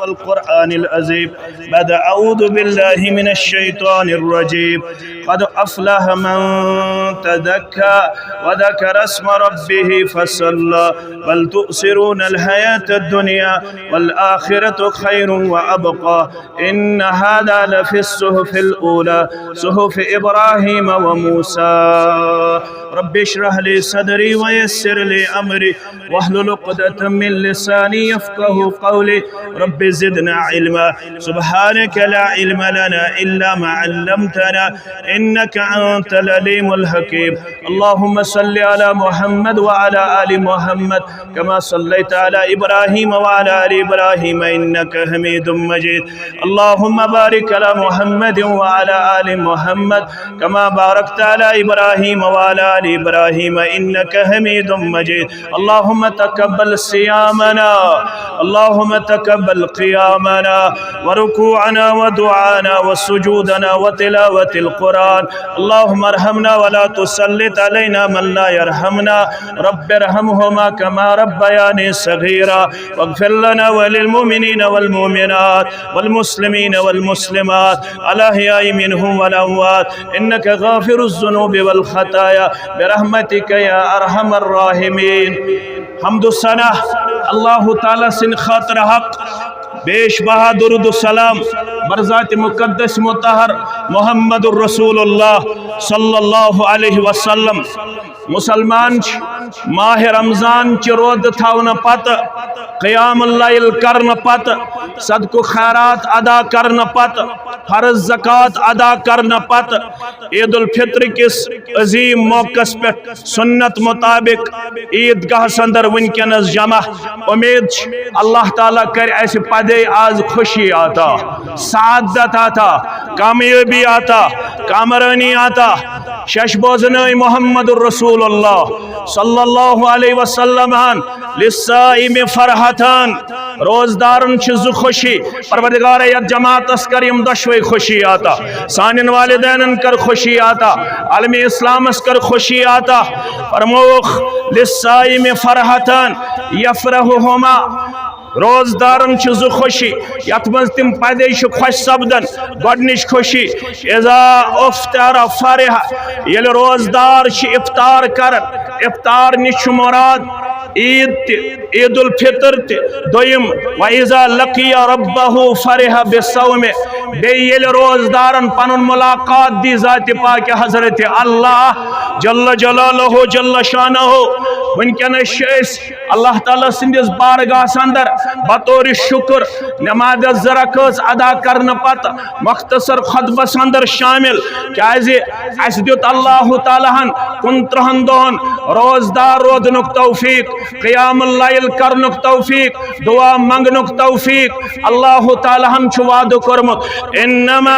والقرآن العظيم بعد أعوذ بالله من الشيطان الرجيم قد أفلح من تزكى وذكر اسم ربه فصلى بل تؤثرون الحياة الدنيا والآخرة خير وأبقى إن هذا لفي الصحف الأولى صحف إبراهيم وموسى رب اشرح لي صدري ويسر لي أمري واحلل عقدة من لساني يفقه قولي رب زدنا علما سبحانك لا علم لنا إلا ما علمتنا إنك أنت العليم الحكيم اللهم صل على محمد وعلى آل محمد كما صليت على إبراهيم وعلى آل إبراهيم إنك حميد مجيد اللهم بارك على محمد وعلى آل محمد كما باركت على إبراهيم وعلى آل إبراهيم إنك حميد مجيد اللهم تقبل صيامنا اللهم تقبل قيامنا وركوعنا ودعانا وسجودنا وتلاوة القرآن اللهم ارحمنا ولا تسلط علينا من لا يرحمنا رب ارحمهما كما ربياني صغيرا واغفر لنا وللمؤمنين والمؤمنات والمسلمين والمسلمات الأحياء منهم والأموات إنك غافر الذنوب والخطايا برحمتك يا أرحم الراحمين حمد السنة الله تعالى سن خاطر حق बेश बहादुर सलाम बरज़ात मुक़द्दस मुतहर मुहम्मदुर रसूलुल्लाह सल्लल्लाहु अलैहि वसल्लम मुसलमान माह रमज़ान च रोद थावन पत क़यामुल लैल करन पत सदक़ो खैरात अदा करन पत फर्ज ज़कात अदा करन पत ईद उल फित्र किस अजीम मौक़स पे सुन्नत मुताबिक ईदगाह अंदर वनकनस जमा उम्मीद अल्लाह ताला कर ऐसे पदे आज खुशी आता सादत आता कामयाबी आता कामरानी आता शश बोजनाई मोहम्मदुर रसूलुल्लाह सल्लल्लाहु अलैहि वसल्लम लिस्साइम फरहतन रोजदारन छु खुशी परवरदिगार यत जमातस कर यम दशवे खुशी आता सानिन वालिदैन कर खुशी आता आलम इस्लामस कर खुशी आता फरमोख लिस्साइम फरहतन यफरहुमा रोजदारन छु खुशी यत मज तिम पदे खुश सपदन गडनिश खुशी इज़ा उफ्तर फरह ये रोजदार इफ्तार कर इफ्तार निश मुराद ईद ईद उल फितर दोयम वइज़ा लकिया रब्बहु फरह बिस्सौम बे रोजदारन पनुन मुलाकात दी ज़ात पाक हजरत अल्लाह जल्ल जलालहु जल्ल शानहु वनकनस अल्लाह ताला सिंदिस बारगाह अंदर बतौर शुक्र नमाज ज़रकस अदा करने पत मख्तसर खुतबस अंदर शामिल क्याज़ि अस दित अल्लाह तालाहन 29 दोहन रोजदार रोदनुक तौफीक क़यामुल लैल करनुक तौफीक दुआ मंगनुक तौफीक अल्लाह तालाहन छु वादो करमुत इन्नमा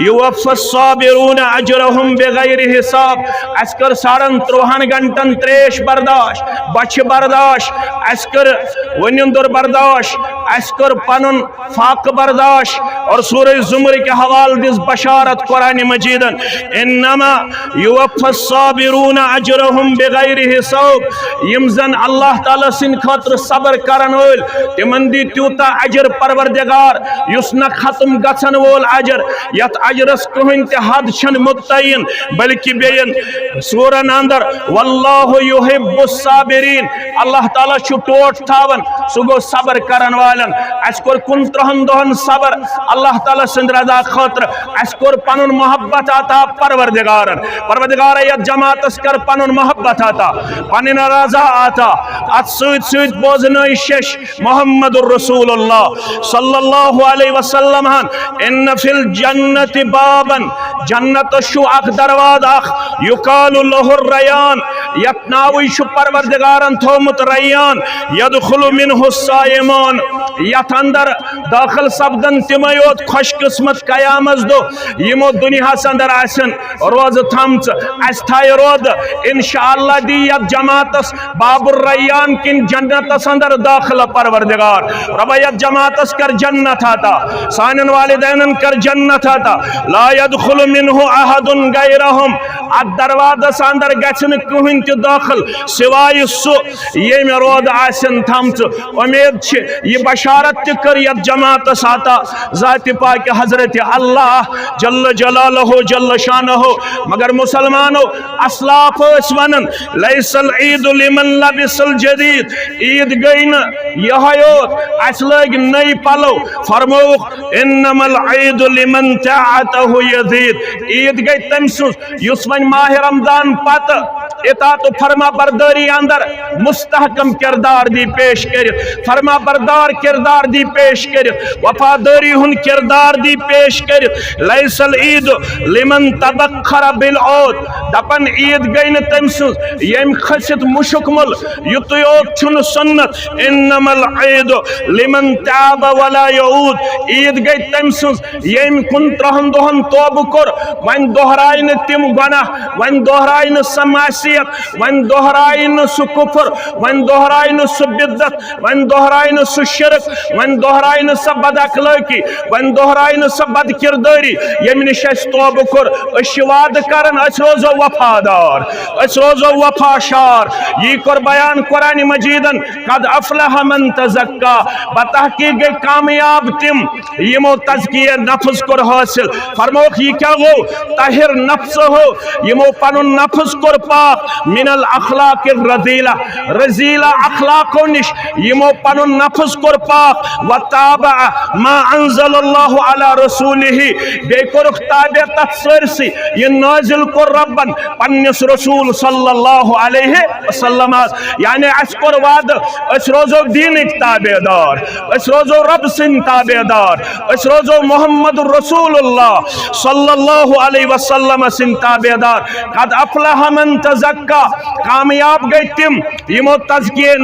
युवफ़्फ़स साबिरून अजरहुम बिगैरि हिसाब अस कर 3.5 घंटन त्रेश बर्दाश्त बच बर्दाश्त अस कर वनिंदर बर्दाश्त अस कर पनुन फाक बर्दाश्त और सूरह ज़ुमर के हवाल दिस बशारत कुरान मजीदन इन्नमा युवफ़्फ़स साबिरून अजरहुम बिगैरि हिसाब यम जन अल्लाह ताला सिन खातिर सबर करन वोल तिमन दी त्यूता अजर परवरदिगार युस न खत्म गछन वोल अजर यत अजरस कहिन ते हद छन मुत्तयिन बल्कि बेयन सूरन अंदर वल्लाहु युहिब्बुस साबिरीन अल्लाह ताला छु टोट थावन सुगो सबर करन वालन अस कोर 29 दोहन सबर अल्लाह ताला सिंद रजा खातिर अस कोर पनुन मोहब्बत आता परवरदिगारन परवरदिगार यत जमातस कर पनुन मोहब्बत आता पनिन रजा आता अत सुत बोजनाई शश मुहम्मदुर रसूलुल्लाह सल्लल्लाहु अलैहि वसल्लम इन फिल जन्नति बाबन जन्नत शु अख दरवाजा युकालु लहु रयान यत नाव शु परवरदिगारन थोमुत रयान यदखुलु मिनहु सायमान यत अंदर दाखिल सब्दन तिमयोत खुश किस्मत कयामत दो यमो दुनिया अंदर आसन रोज थमच अस थाय रोद इंशाअल्लाह दी यत जमातस बाबुर रयान किन जन्नत अंदर दाखिल परवरदिगार रबयत जमातस कर जन्नत आता सानन वालिदैन कर जन्नत आता ला यदखुलु मिनहु अहदुन गैरहुम अद दरवाजा अंदर गछन कहिन त दाखिल सिवा सिवाय सो येम रोद आसन थमच उम्मीद छ ये बशारत त कर यत जमात साता ज़ात पाक हजरत अल्लाह जल्ल जलालहु जल्ल शानहु मगर मुसलमानो असलाफ वनन लैसल ईद लिमन लबिसल जदीद ईद गई न यहोत अस लग नई पलो फरमो इन्नमल ईद लिमन ताअतहु यजीद ईद गई तमसु युस वन माह रमजान पत इतात फरमा बरदारी अंदर मुस्तहकम किरदार दी पेश कर फरमा बरदार किरदार दी पेश कर वफादारी हुन किरदार दी पेश कर लैसल ईद लिमन तबखर बिल औद दपन ईद गई न तमसु यम खसित मुशकमल युतयोत छुन सुन्नत इन्नमल ईद लिमन ताब वला यऊद ईद गई तमसु यम कुन त्रहन दोहन तौब कर वन दोहराय न तिम गुनाह वन दोहराय न समासियत वन दोहराय न सु कुफ्र वन दोहराय न सु बिद्दत वन दोहराय न सु शिरक वन दोहराय न सब बद अखलाकी वन दोहराय न सब बद किरदारी यम निश तौब कर वाद करन रोजो वफादार रोजो वफाशार यी कर बयान कुरान मजीदन कद अफलह मन तज़क्का बतहकीक गई कामयाब तिम यमो तज़किया नफ्स कर हासिल फरमोख यी क्या गो ताहिर नफ्स हो यमो पनुन नफ्स कर पाक मिनल अखलाक रज़ीला रज़ीला अखलाको निश यमो पनुन नफ्स कर पाक वताबा मा अंज़लल्लाहु अला रसूलिही बेकुर ताबे तफसीरसी ये नाजिल कर रब्बन पन्निस रसूल सल्लल्लाहु अलैहि वसल्लम यानी अस्कर वाद अस रोजो दीन ताबेदार अस रोजो रब सिन ताबेदार अस रोजो मोहम्मद रसूलुल्लाह सल्लल्लाहु अलैहि वसल्लम सिन ताबेदार कद अफलह मन तज़क्का कामयाब गई तिम यमो तज़किये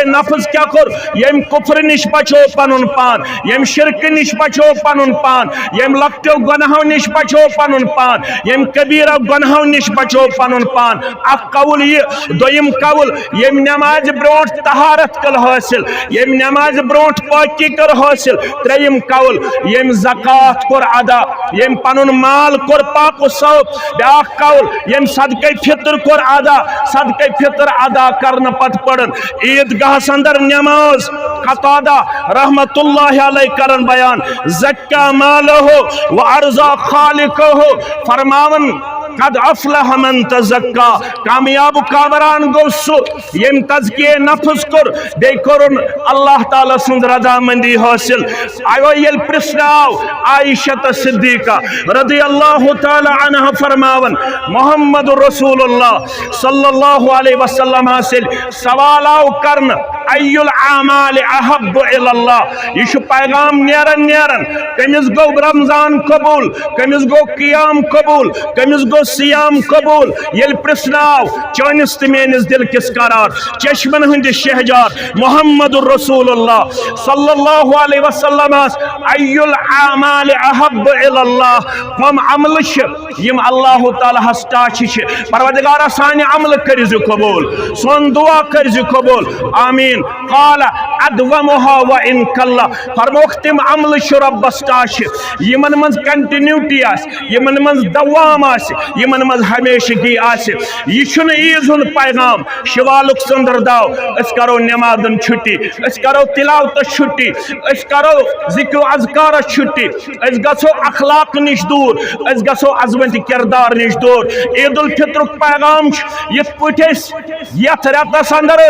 नफ्स क्या कर यम कुफ्र निश बचो पनुन पान यम शिरक निश बचो पनुन पान यम लक्टो गुनाहों निश बचो पनुन पान यम कबीरा गुनाहों निश बचो पनुन पान अख कौल ये दोयम कौल यम नमाज ब्रोट तहारत कल हासिल यम नमाज ब्रोट पाकी कर हासिल त्रेयम कौल यम ज़कात कर अदा यम पनुन माल कर पाक सौब ब्याख कौल यम सदक़े फितर कर अदा सदक़े फितर अदा करन पत पड़न ईदगाह अंदर नमाज कतादा रहमतुल्लाहि अलैहि करन बयान ज़क्का मालहु व अर्ज़ा खालिकहु फरमावन कद अफलह मन तज़क्का कामयाब कामरान गो सु यम तज़किये नफ्स कर बे करन अल्लाह ताला सुंद रज़ामंदी हासिल आयो यल प्रश्नाव आयशा सिद्दीका रज़ियल्लाहु ताला अन्हा फरमावन मोहम्मद रसूलुल्लाह सल्लल्लाहु अलैहि वसल्लम हासिल सवाल आव करन अय्युल आमाल अहब्बु इलल्लाह यह पैगाम नेरन कमिस गो रमजान कबूल कमिस गो क़ियाम कबूल कमिस गो सियाम कबूल ये प्रश्नाव चानिस तो मेनिस दिल किस करार चश्मन हंद शहजार मोहम्मद रसूलुल्लाह सल्लल्लाहु अलैहि वसल्लम अय्युल आमाल अहब्बु इलल्लाह हम अमल यम अल्लाह ताला हस्ता परवरदिगार सान अमल करिजु कबूल सोन दुआ करिजु कबूल आमीन काल अदवमुहा व इन कल्ला फरमोख तिम अमल रब्बस ताश यमन मज कंटिन्यूटी आस यमन मज दवाम आस यमन मज हमेशगी आस यह ईद हुंद पैगाम शिवालुक संदर दाव अस करो नमाजन छुट्टी अस करो तिलावत छुट्टी अस करो जिक्र अज़कार छुट्टी अस गसो अखलाक निश दूर अस गसो अजमत किरदार निश दूर ईद उल फितर पैगाम यथ पे यथ रतस अंदर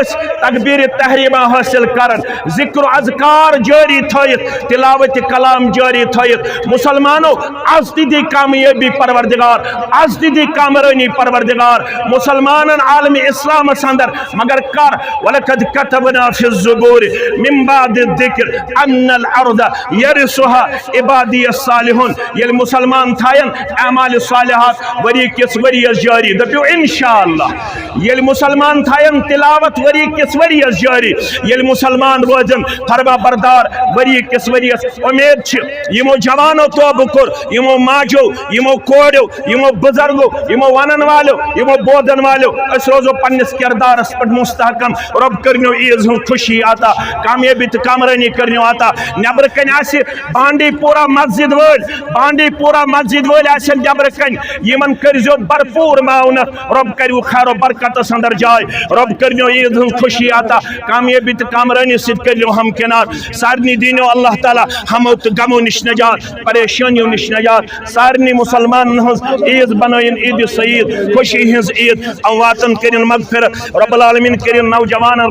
तकबीर तहरीमा हासिल करन जिक्र अज़कार जारी थयत तिलावत कलाम जारी थयत मुसलमानो आज दी कामयाबी परवरदिगार आज दी कामरानी परवरदिगार मुसलमानन आलम इस्लाम अंदर मगर कर वलकद कतबना फि ज़ुबूर मिन बाद ज़िक्र अन्नल अर्द यरिसुहा इबादी सालिहुन ये मुसलमान थायन अमाल सालिहात वरी किस वरियस जारी दपियो इंशाअल्लाह ये मुसलमान थायन तिलावत वरी किस वरियस जारी बेरोजगारी ये मुसलमान रोजन फरमा बरदार वरी किस वरियस उम्मीद यमो जवानों तोब कोर यमो माजो यमो कोड़ो यमो बुजुर्गो यमो वनन वालो यमो बोधन वालो अस रोजो पन्निस किरदारस पर मुस्तहकम रब करनो ईज हूं खुशी आता कामयाबी तो कामरानी करनो आता नबर कन आसे बांडीपुरा मस्जिद वल आसन नबर कन यमन करजो भरपूर माउन रब करू खैर बरकत अंदर जाय रब करनो ईद हूं खुशी आता कामयाबी तो कामरानी सिद करो हम किनार सारनी दीनो अल्लाह ताला हम गमो निश नजात परेशानियों निश नजात सारनी मुसलमान ईद बनोइन ईद सईद खुशी हज ईद अवातन करिन मगफिरत रब्बुल आलमीन करिन नौजवान